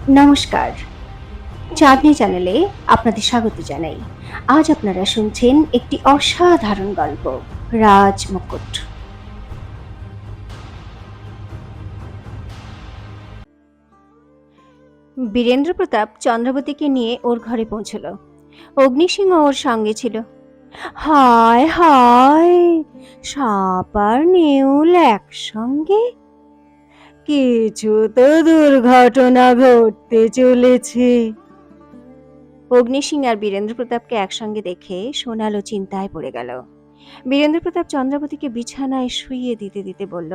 নমস্কার, চাঁদনি চ্যানেলে আপনাদের স্বাগত জানাই। আজ আপনারা শুনছেন একটি অসাধারণ গল্প, রাজমুকুট। বীরেন্দ্র প্রতাপ চন্দ্রাবতীকে নিয়ে ওর ঘরে পৌঁছল। অগ্নিসিংহ ওর সঙ্গে ছিল। হায় হায়, সাপ আর নেউল একসঙ্গে! কিছু তো দুর্ঘটনা ঘটতে চলেছে। অগ্নিসিং আর বীরেন্দ্র প্রতাপকে একসঙ্গে দেখে সোনাল ও চিন্তায় পড়ে গেল। বীরেন্দ্র প্রতাপ চন্দ্রাবতীকে বিছানায় শুইয়ে দিতে দিতে বলল,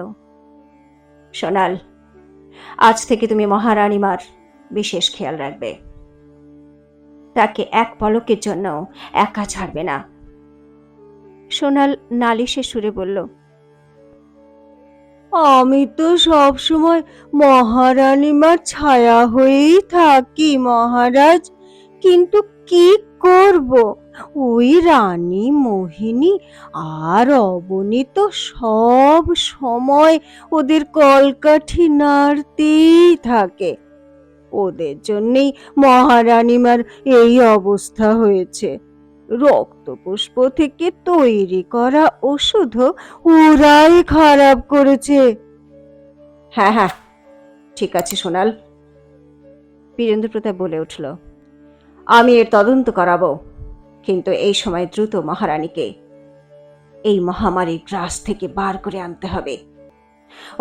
সোনাল, আজ থেকে তুমি মহারানীমার বিশেষ খেয়াল রাখবে। তাকে এক পলকের জন্য একা ছাড়বে না। সোনাল নালিশের সুরে বলল, আমি তো সব সময় মহারানীমার ছায়া হয়েই থাকি মহারাজ, কিন্তু কি করব, ওই রানী মোহিনী আর অবনী তো সব সময় ওদের কলকাঠি নাড়তেই থাকে। ওদের জন্যই মহারানীমার এই অবস্থা হয়েছে। রক্তপুষ্প থেকে তৈরি করা ওষুধও ওরাই খারাপ করেছে। হ্যাঁ হ্যাঁ, ঠিক আছে সোনাল, বীরেন্দ্র প্রতাপ বলে উঠল, আমি এর তদন্ত করাবো, কিন্তু এই সময় দ্রুত মহারানীকে এই মহামারীর গ্রাস থেকে বার করে আনতে হবে।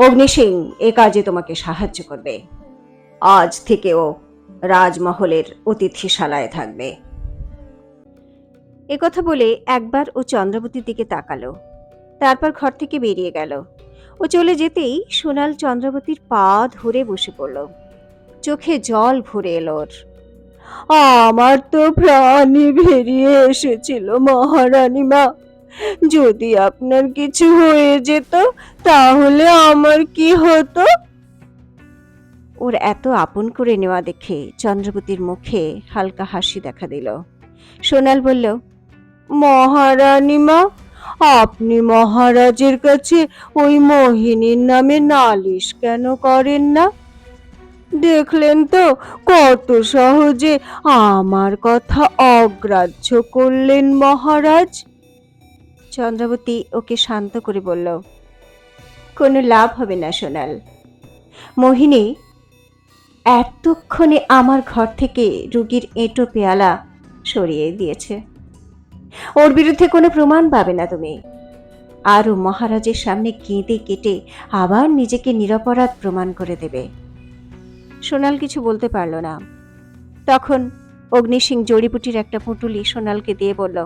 অগ্নিসিং এ কাজে তোমাকে সাহায্য করবে। আজ থেকে ও রাজমহলের অতিথিশালায় থাকবে। একথা বলে একবার ও চন্দ্রাবতীর দিকে তাকালো, তারপর ঘর থেকে বেরিয়ে গেল। ও চলে যেতেই সোনাল চন্দ্রাবতীর পা ধরে বসে পড়ল। চোখে জল ভরে এলো ওর। আমার তো প্রাণই বেরিয়ে এসেছিল মহারানীমা। যদি আপনার কিছু হয়ে যেত তাহলে আমার কি হতো? ওর এত আপন করে নেওয়া দেখে চন্দ্রাবতীর মুখে হালকা হাসি দেখা দিল। সোনাল বলল, মহারানীমা, আপনি মহারাজের কাছে ওই মোহিনীর নামে নালিশ কেন করেন না? দেখলেন তো কত সহজে আমার কথা অগ্রাহ্য করলেন মহারাজ। চন্দ্রাবতী ওকে শান্ত করে বলল, কোনো লাভ হবে না সোনাল। মোহিনী এতক্ষণে আমার ঘর থেকে রুগীর এঁটো পেয়ালা সরিয়ে দিয়েছে। ওর বিরুদ্ধে কোনো প্রমাণ পাবে না তুমি। আরও মহারাজের সামনে কেঁদে কেটে আবার নিজেকে নিরপরাধ প্রমাণ করে দেবে। সোনাল কিছু বলতে পারল না। তখন অগ্নিসিং জড়িবুটির একটা পুঁটুলি সোনালকে দিয়ে বলল,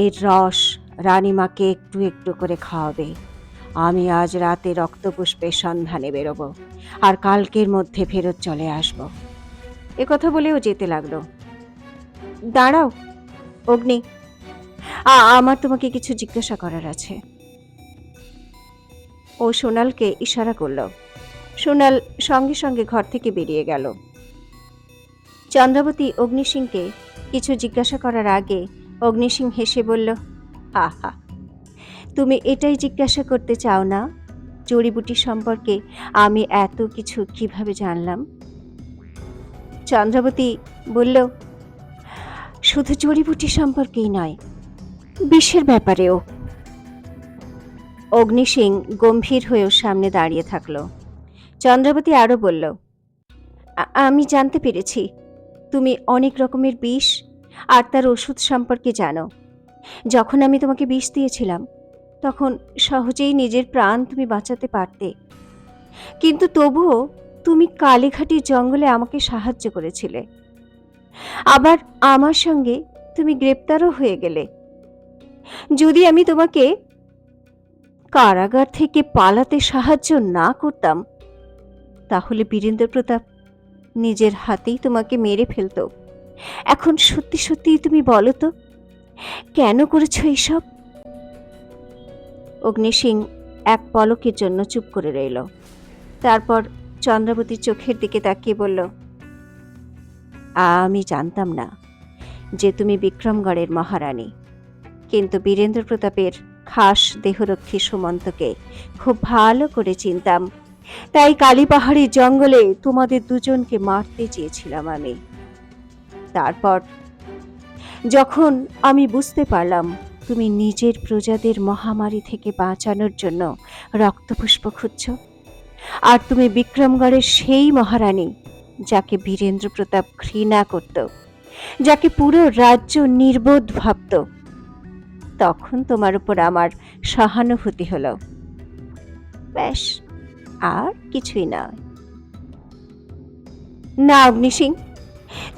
এর রস রানীমাকে একটু একটু করে খাওয়াবে। আমি আজ রাতে রক্তপুষ্পের সন্ধানে বেরোবো, আর কালকের মধ্যে ফেরত চলে আসব। একথা বলেও যেতে লাগলো। দাঁড়াও অগ্নি, আমার তোমাকে কিছু জিজ্ঞাসা করার আছে। ও সোনালকে ইশারা করল। সোনাল সঙ্গে সঙ্গে ঘর থেকে বেরিয়ে গেল। চন্দ্রাবতী অগ্নিসিংকে কিছু জিজ্ঞাসা করার আগে অগ্নিসিং হেসে বলল, হা হা, তুমি এটাই জিজ্ঞাসা করতে চাও না, জড়িবুটি সম্পর্কে আমি এত কিছু কিভাবে জানলাম? চন্দ্রাবতী বলল, শুধু জড়িবুটি সম্পর্কেই নয়, বিষের ব্যাপারেও। অগ্নিসিং গম্ভীর হয়ে ওর সামনে দাঁড়িয়ে থাকলো। চন্দ্রাবতী আরো বলল, আমি জানতে পেরেছি তুমি অনেক রকমের বিষ আর তার ওষুধ সম্পর্কে জানো। যখন আমি তোমাকে বিষ দিয়েছিলাম তখন সহজেই নিজের প্রাণ তুমি বাঁচাতে পারতে, কিন্তু তবুও তুমি কালীঘাটির জঙ্গলে আমাকে সাহায্য করেছিলে। আবার আমার সঙ্গে তুমি গ্রেপ্তারও হয়ে গেলে। যদি আমি তোমাকে কারাগার থেকে পালাতে সাহায্য না করতাম তাহলে বীরেন্দ্র প্রতাপ নিজের হাতেই তোমাকে মেরে ফেলত। এখন সত্যি সত্যি তুমি বলো তো, কেন করেছো এইসব? অগ্নিসিং এক পলকের জন্য চুপ করে রইল। তারপর চন্দ্রাবতীর চোখের দিকে তাকিয়ে বলল, আমি জানতাম না যে তুমি বিক্রমগড়ের মহারানী, কিন্তু বীরেন্দ্র প্রতাপের খাস দেহরক্ষী সুমন্তকে খুব ভালো করে চিনতাম তাই কালীপাহাড়ি জঙ্গলে তোমাদের দুজনকে মারতে চেয়েছিলাম আমি। তারপর যখন আমি বুঝতে পারলাম তুমি নিজের প্রজাদের মহামারী থেকে বাঁচানোর জন্য রক্তপুষ্প খুঁজছ, আর তুমি বিক্রমগড়ের সেই মহারানী যাকে বীরেন্দ্র প্রতাপ ঘৃণা করত, যাকে পুরো রাজ্য নির্বোধ ভাবত, তখন তোমার উপর আমার সহানুভূতি হলো। ব্যাস, আর কিছুই না। না অগ্নিসিং,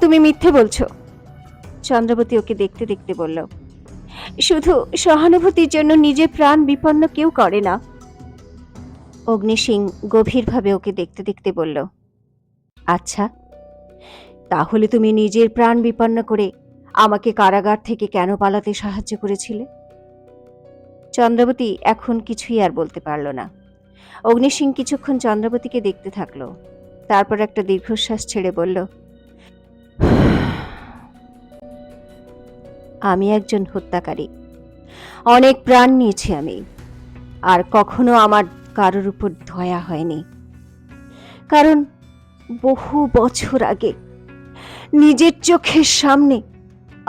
তুমি মিথ্যে বলছো, চন্দ্রবতী ওকে দেখতে দেখতে বলল। শুধু সহানুভূতির জন্য নিজের প্রাণ বিপন্ন কেউ করে না। অগ্নিসিং গভীরভাবে ওকে দেখতে দেখতে বলল, আচ্ছা, তাহলে তুমি নিজের প্রাণ বিপন্ন করে আমাকে কারাগার থেকে কেন পালাতে সাহায্য করেছিলে? চন্দ্রবতী এখন কিছুই আর বলতে পারল না। অগ্নিসিং কিছুক্ষণ চন্দ্রবতীকে দেখতে থাকলো, তারপর একটা দীর্ঘশ্বাস ছেড়ে বলল, আমি একজন হত্যাকারী, অনেক প্রাণ নিয়েছি আমি, আর কখনো আমার কারোর উপর দয়া হয়নি। কারণ বহু বছর আগে নিজের চোখের সামনে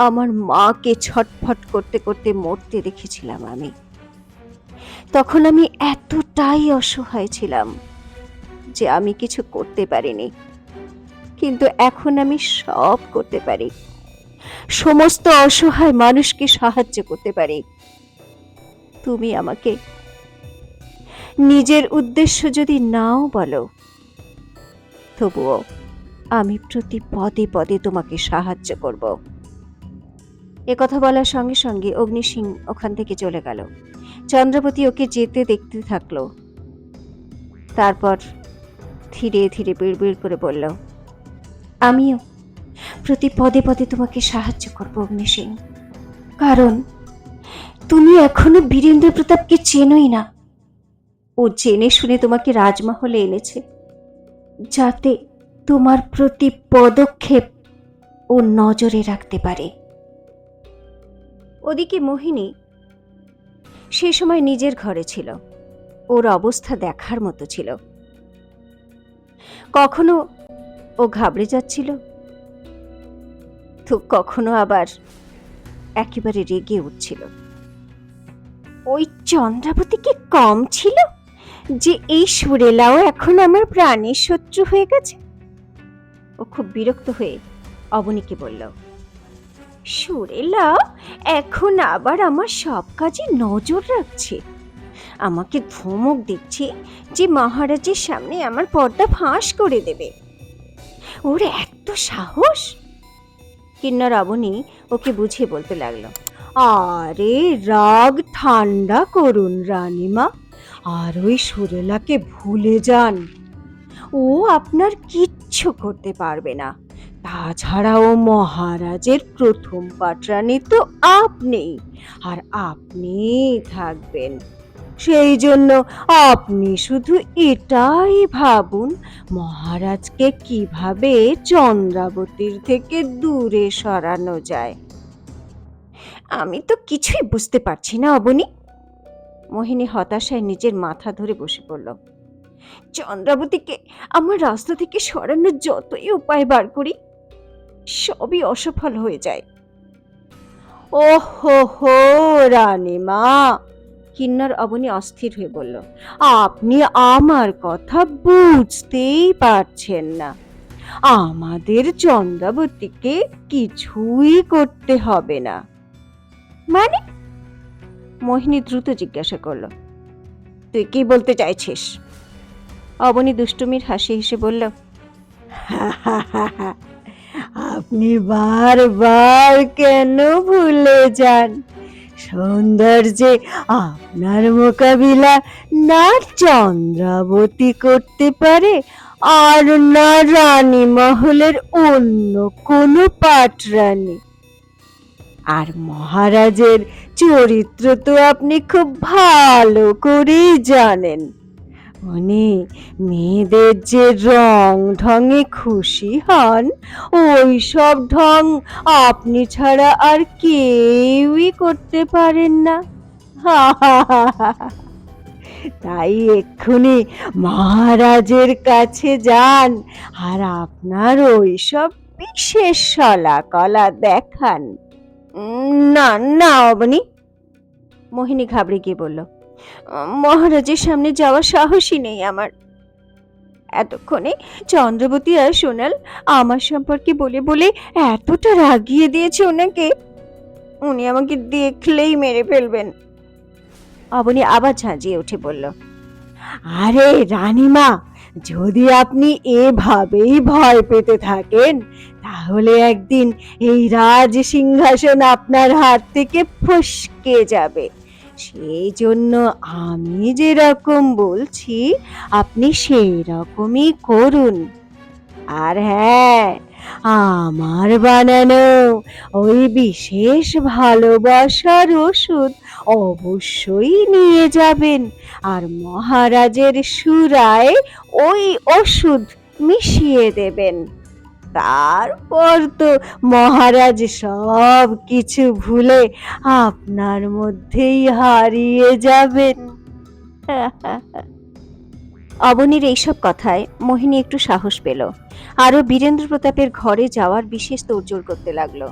আমার মাকে ছটফট করতে করতে মরতে দেখেছিলাম আমি। তখন আমি এতটাই অসহায় ছিলাম যে আমি কিছু করতে পারিনি, কিন্তু এখন আমি সব করতে পারি, সমস্ত অসহায় মানুষকে সাহায্য করতে পারি। তুমি আমাকে নিজের উদ্দেশ্য যদি নাও বলো, তবুও আমি প্রতি পদে পদে তোমাকে সাহায্য করব। একথা বলার সঙ্গে সঙ্গে অগ্নিসিং ওখান থেকে চলে গেল। চন্দ্রবতী ওকে যেতে দেখতে থাকলো, তারপর ধীরে ধীরে বিড়বিড় করে বলল, আমিও প্রতি পদে পদে তোমাকে সাহায্য করব অগ্নিসিং, কারণ তুমি এখনো বীরেন্দ্র প্রতাপকে চেনোই না। ও জেনে শুনে তোমাকে রাজমহলে এনেছে, যাতে তোমার প্রতি পদক্ষেপ ও নজরে রাখতে পারে। ওদিকে মোহিনী সে সময় নিজের ঘরে ছিল। ওর অবস্থা দেখার মতো ছিল। কখনো ও ঘাবড়ে যাচ্ছিল, তো কখনো আবার একেবারে রেগে উঠছিল। ওই চন্দ্রাবতী কি কম ছিল যে এই সুরেলাও এখন আমার প্রাণের শত্রু হয়ে গেছে? ও খুব বিরক্ত হয়ে অবনীকে বলল, সুরেলা এখন আবার আমার সব কাজে নজর রাখছে, আমাকে ধমক দিচ্ছে যে মহারাজের সামনে আমার পর্দা ফাঁস করে দেবে। ওর এত সাহস! কিন্নর অবনী ওকে বুঝিয়ে বলতে লাগলো, আরে রাগ ঠান্ডা করুন রানীমা, আর ওই সুরেলাকে ভুলে যান। ও আপনার কিচ্ছু করতে পারবে না। তাছাড়াও মহারাজের প্রথম পাটরানী তো আপনি, আর আপনিই থাকবেন। সেই জন্য আপনি শুধু এটাই ভাবুন মহারাজকে কিভাবে চন্দ্রাবতীর থেকে দূরে সরানো যায়। আমি তো কিছুই বুঝতে পারছি না অবনী। মোহিনী হতাশায় নিজের মাথা ধরে বসে পড়ল। চন্দ্রাবতীকে আমার রাস্তা থেকে সরানোর যতই উপায় বার করি, সবই অসফল হয়ে যায়। ওহো হো রানীমা, কিন্নর অবনী অস্থির হয়ে বলল, আপনি আমার কথা বুঝতেই পারছেন না। আমাদের চন্দ্রাবতীকে কিছুই করতে হবে না। মানে? মোহিনী দ্রুত জিজ্ঞাসা করল, তুই কি বলতে চাইছিস? অবনী দুষ্টুমির হাসি হেসে বলল, আপনি বারবার কেন ভুলে যান? সৌন্দর্যে আপনার মোকাবিলা না চন্দ্রাবতী করতে পারে, আর না রানী মহলের অন্য কোনো পাটরানী। আর মহারাজের চরিত্র তো আপনি খুব ভালো করেই জানেন। উনি মেয়েদের যে রং ঢঙে খুশি হন, ওই সব ঢং আপনি ছাড়া আর কেউই করতে পারেন না। তাই এক্ষুনি মহারাজের কাছে যান আর আপনার ওইসব বিশেষ শলা কলা দেখান। না না অবনী, মোহিনী ঘাবড়ে গিয়ে বলল, মহারাজের সামনে যাওয়ার সাহসই নেই আমার। এতক্ষণে চন্দ্রবতী আর সোনাল আমার সম্পর্কে বলে বলে এতটা রাগিয়ে দিয়েছে ওনাকে, উনি আমাকে দেখলেই মেরে ফেলবেন। অবনী আবার ঝাঁঝিয়ে উঠে বলল, আরে রানীমা, যদি আপনি এভাবেই ভয় পেতে থাকেন তাহলে একদিন এই রাজ সিংহাসন আপনার হাত থেকে ফসকে যাবে। সেই জন্য আমি যেরকম বলছি আপনি সেই রকমই করুন। আর হ্যাঁ, আমার বানানো ওই বিশেষ ভালোবাসার ওষুধ অবশ্যই নিয়ে যাবেন, আর মহারাজের সুরায় ওই ওষুধ মিশিয়ে দেবেন। তারপর তো মহারাজ সব কিছু ভুলে আপনার মধ্যেই হারিয়ে যাবেন। অবনীর এইসব কথায় মোহিনী একটু সাহস পেল, আরো বীরেন্দ্র প্রতাপের ঘরে যাওয়ার বিশেষ তোড়জোড় করতে লাগলো।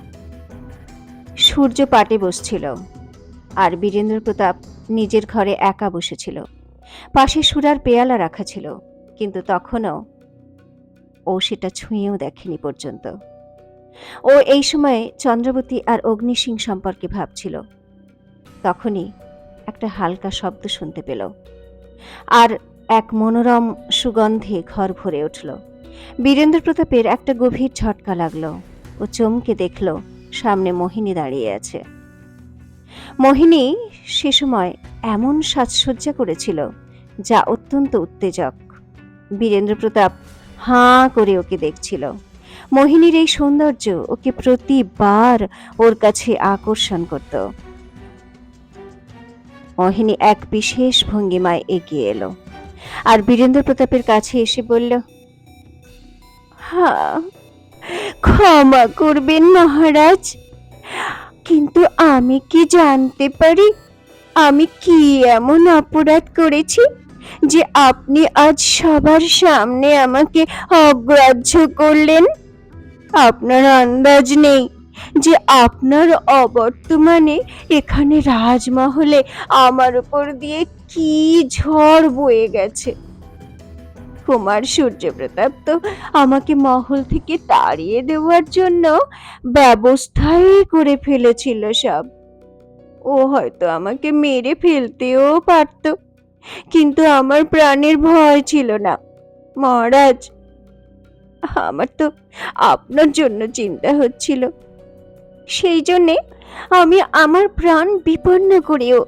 সূর্য পাটে বসছিল, আর বীরেন্দ্র প্রতাপ নিজের ঘরে একা বসেছিল। পাশে সুরার পেয়ালা রাখা ছিল, কিন্তু তখনও ও সেটা ছুঁয়েও দেখেনি পর্যন্ত। ও এই সময়ে চন্দ্রবতী আর অগ্নিসিং সম্পর্কে ভাবছিল। তখনই একটা হালকা শব্দ শুনতে পেল, আর এক মনোরম সুগন্ধে ঘর ভরে উঠল। বীরেন্দ্র প্রতাপের একটা গভীর ঝটকা লাগলো। ও চমকে দেখল সামনে মোহিনী দাঁড়িয়ে আছে। মোহিনী সে সময় এমন সাজসজ্জা করেছিল যা অত্যন্ত উত্তেজক। বীরেন্দ্র প্রতাপ হাঁ করে ওকে দেখছিল। মোহিনীর এই সৌন্দর্য ওকে প্রতিবার ওর কাছে আকর্ষণ করত। মোহিনী এক বিশেষ ভঙ্গিমায় এগিয়ে এলো, আর বীরেন্দ্র প্রতাপের কাছে এসে বলল, হ্যাঁ, ক্ষমা করবেন মহারাজ, কিন্তু আমি কি জানতে পারি আমি কি এমন অপরাধ করেছি যে আপনি আজ সবার সামনে আমাকে অগ্রাহ্য করলেন? আপনার আন্দাজ নেই যে আপনার অবর্তমানে এখানে রাজমহলে আমার উপর দিয়ে কি ঝড় বয়ে গেছে। কুমার সূর্যপ্রতাপ তো আমাকে মহল থেকে তাড়িয়ে দেওয়ার জন্য ব্যবস্থাই করে ফেলেছিল সব। ও হয়তো আমাকে মেরে ফেলতেও পারত, কিন্তু আমার প্রাণের ভয় ছিল না। মহারাজ, আমার তো আপনার জন্য চিন্তা হচ্ছিল, সেই জন্যে আমি আমার প্রাণ বিপন্ন করেও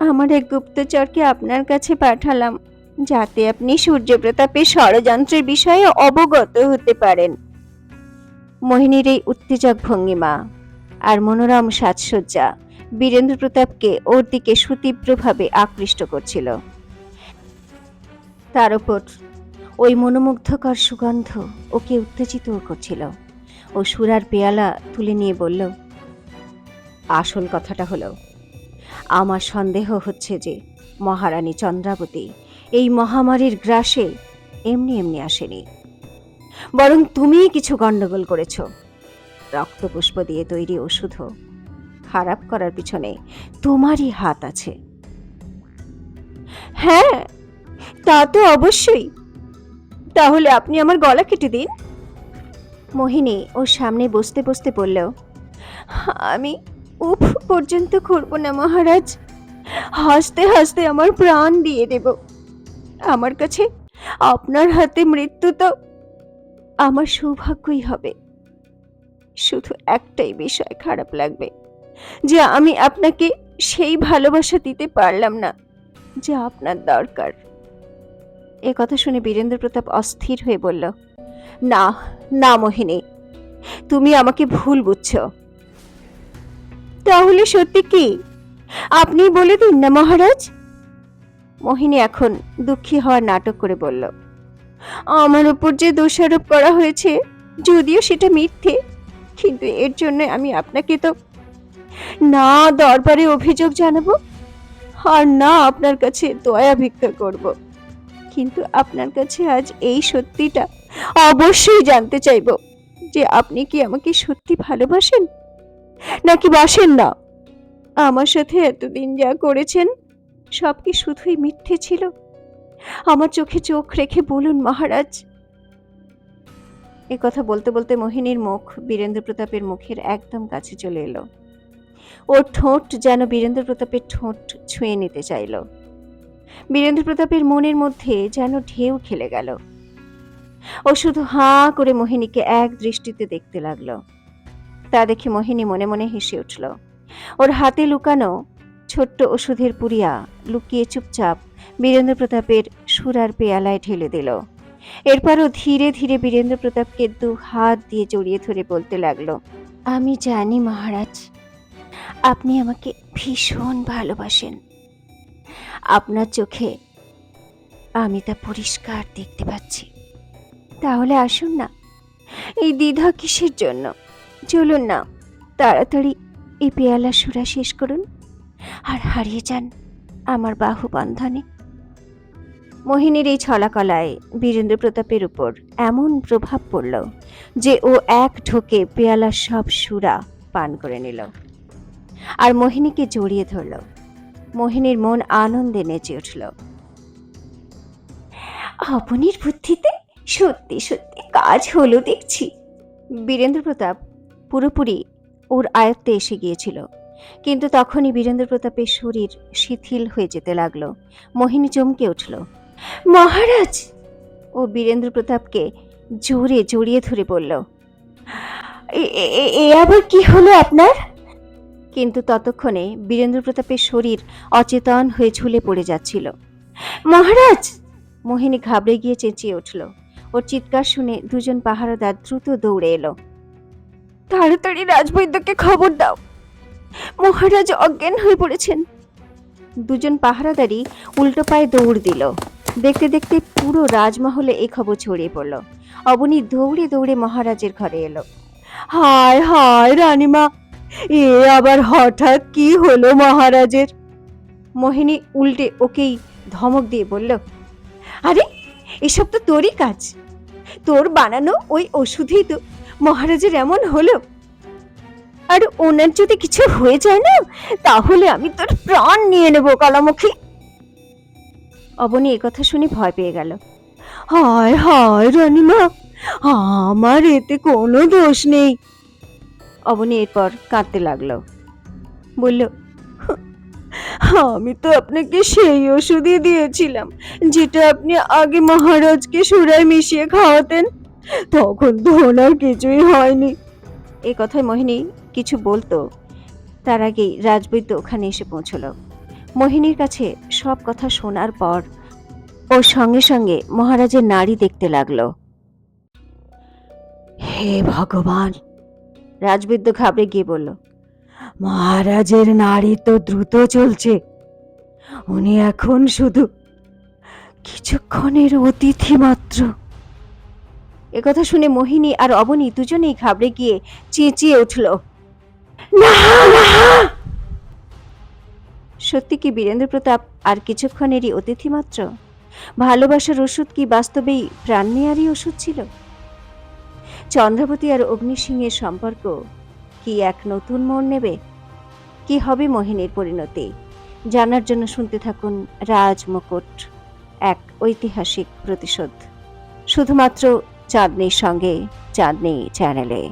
আমার এক গুপ্তচরকে আপনার কাছে পাঠালাম, যাতে আপনি সূর্যপ্রতাপের ষড়যন্ত্রের বিষয়ে অবগত হতে পারেন। মোহিনীর এই উত্তেজক ভঙ্গিমা আর মনোরম সাজসজ্জা বীরেন্দ্র প্রতাপকে ওর দিকে সুতীব্রভাবে আকৃষ্ট করছিল। তার উপর ওই মনোমুগ্ধকর সুগন্ধ ওকে উত্তেজিত করছিল। ও সুরার পেয়ালা তুলে নিয়ে বলল, আসল কথাটা হলো, আমার সন্দেহ হচ্ছে যে মহারানী চন্দ্রাবতী এই মহামারীর গ্রাসে এমনি এমনি আসেনি, বরং তুমিই কিছু গন্ডগোল করেছ। রক্তপুষ্প দিয়ে তৈরি ওষুধ খারাপ করার পিছনে তোমারই হাত আছে। হ্যাঁ, তা তো অবশ্যই। তাহলে আপনি আমার গলা কেটে দিন। মোহিনী ওর সামনে বসতে বসতে বলল, আমি উফ পর্যন্ত করব না মহারাজ, হাসতে হাসতে আমার প্রাণ দিয়ে দেব। আমার কাছে আপনার হাতে মৃত্যু তো আমার সৌভাগ্যই হবে। শুধু একটাই বিষয় খারাপ লাগবে, যে আমি আপনাকে সেই ভালোবাসা দিতে পারলাম না যা আপনার দরকার। এ কথা শুনে বীরেন্দ্র প্রতাপ অস্থির হয়ে বলল, না না মোহিনী, তুমি আমাকে ভুল বুঝছো। তাহলে সত্যি কি? আপনি বলে দিন না মহারাজ। মোহিনী এখন দুঃখী হওয়ার নাটক করে বলল, আমার উপর যে দোষারোপ করা হয়েছে, যদিও সেটা মিথ্যে, কিন্তু এর জন্য আমি আপনাকে তো না দরবারে অভিযোগ জানাবো, আর না আপনার কাছে দয়া ভিক্ষা করব, কিন্তু আপনার কাছে আজ এই সত্যিটা অবশ্যই জানতে চাইব যে আপনি কি আমাকে সত্যি ভালোবাসেন নাকি বাসেন না। আমার সাথে এতদিন যা করেছেন সব কি শুধুই মিথ্যে ছিল? আমার চোখে চোখ রেখে বলুন মহারাজ। এ কথা বলতে বলতে মোহিনীর মুখ বীরেন্দ্র প্রতাপের মুখের একদম কাছে চলে এলো। ওর ঠোঁট যেন বীরেন্দ্র প্রতাপের ঠোঁট ছুঁয়ে নিতে চাইল। বীরেন্দ্র প্রতাপের মনের মধ্যে যেন ঢেউ খেলে গেল। ও শুধু হাঁ করে মোহিনীকে এক দৃষ্টিতে দেখতে লাগলো। তা দেখে মোহিনী মনে মনে হেসে উঠল। ওর হাতে লুকানো ছোট্ট ওষুধের পুরিয়া লুকিয়ে চুপচাপ বীরেন্দ্র প্রতাপের সুরার পেয়ালায় ঢেলে দিল। এরপরও ধীরে ধীরে বীরেন্দ্র প্রতাপকে দু হাত দিয়ে জড়িয়ে ধরে বলতে লাগলো, আমি জানি মহারাজ, আপনি আমাকে ভীষণ ভালোবাসেন। আপনার চোখে আমি তা পরিষ্কার দেখতে পাচ্ছি। তাহলে আসুন না, এই দ্বিধা কিসের জন্য? চলুন না, তাড়াতাড়ি এই পেয়ালা সুরা শেষ করুন আর হারিয়ে যান আমার বাহু বন্ধনে। মোহিনীর এই ছলাকলায় বীরেন্দ্র প্রতাপের উপর এমন প্রভাব পড়ল যে ও এক ঢোকে পেয়ালার সব সুরা পান করে নিল আর মোহিনীকে জড়িয়ে ধরল। মোহিনীর মন আনন্দে নেচে উঠল। আপনির বুদ্ধিতে সত্যি সত্যি কাজ হলো দেখছি। বীরেন্দ্র প্রতাপ পুরোপুরি ওর আয়ত্তে এসে গিয়েছিল, কিন্তু তখনই বীরেন্দ্র প্রতাপের শরীর শিথিল হয়ে যেতে লাগলো। মোহিনী চমকে উঠল। মহারাজ! ও বীরেন্দ্র প্রতাপকে জোরে জড়িয়ে ধরে বলল, এ আবার কি হলো আপনার? কিন্তু ততক্ষণে বীরেন্দ্র প্রতাপের শরীর অচেতন হয়ে ঝুলে পড়ে যাচ্ছিল। মহারাজ! মোহিনী ঘাবড়ে গিয়ে চেঁচিয়ে উঠল। ওর চিৎকার শুনে দুজন পাহারাদার দ্রুত দৌড়ে এলো। তাড়াতাড়ি রাজবৈদ্যকে খবর দাও, মহারাজ অজ্ঞান হয়ে পড়েছেন। দুজন পাহারাদারই উল্টো পায়ে দৌড় দিল। দেখতে দেখতে পুরো রাজমহলে এই খবর ছড়িয়ে পড়ল। অবনী দৌড়ে দৌড়ে মহারাজের ঘরে এলো। হায় হায় রানীমা, এ আবার হঠাৎ কি হলো মহারাজের? মোহিনী উল্টে ওকেই ধমক দিয়ে বলল, আরে এসব তো তোরই কাজ, তোর বানানো ওই ওষুধেই তো মহারাজের এমন হলো। আর ওনার যদি কিছু হয়ে যায় না, তাহলে আমি তোর প্রাণ নিয়ে নেব কালামুখী। অবনী একথা শুনে ভয় পেয়ে গেল। হায় হায় রানীমা, আমার এতে কোনো দোষ নেই। অবনী এরপর কাঁদতে লাগলো, বলল, আমি তো আপনাকে সেই ওষুধই দিয়েছিলাম যেটা আপনি আগে মহারাজকে সুরায় মিশিয়ে খাওয়াতেন, তখন তো ওনার কিছুই হয়নি। এই কথায় মোহিনী কিছু বলতো তার আগেই রাজবৈদ্য ওখানে এসে পৌঁছলো। মোহিনীর কাছে সব কথা শোনার পর ও সঙ্গে সঙ্গে মহারাজের নাড়ি দেখতে লাগলো। হে ভগবান! রাজবৈদ্য ঘাবড়ে গিয়ে বলল, মহারাজের নাড়ি তো দ্রুত চলছে, উনি এখন শুধু কিছুক্ষণের অতিথি মাত্র। একথা শুনে মোহিনী আর অবনী দুজনেই ঘাবড়ে গিয়ে চেঁচিয়ে উঠল, না না! সত্যি কি বীরেন্দ্র প্রতাপ আর কিছুক্ষণেরই অতিথি মাত্র? ভালোবাসার ওষুধ কি বাস্তবেই প্রাণ নেয়ারই ওষুধ ছিল? চন্দ্রাবতী আর অগ্নি সিংহের সম্পর্ক কি এক নতুন মোড় নেবে? কি হবে মোহিনীর পরিণতি? জানার জন্য শুনতে থাকুন রাজমুকুট, এক ঐতিহাসিক প্রতিশোধ, শুধুমাত্র চাঁদনির সঙ্গে চাঁদনি চ্যানেলে।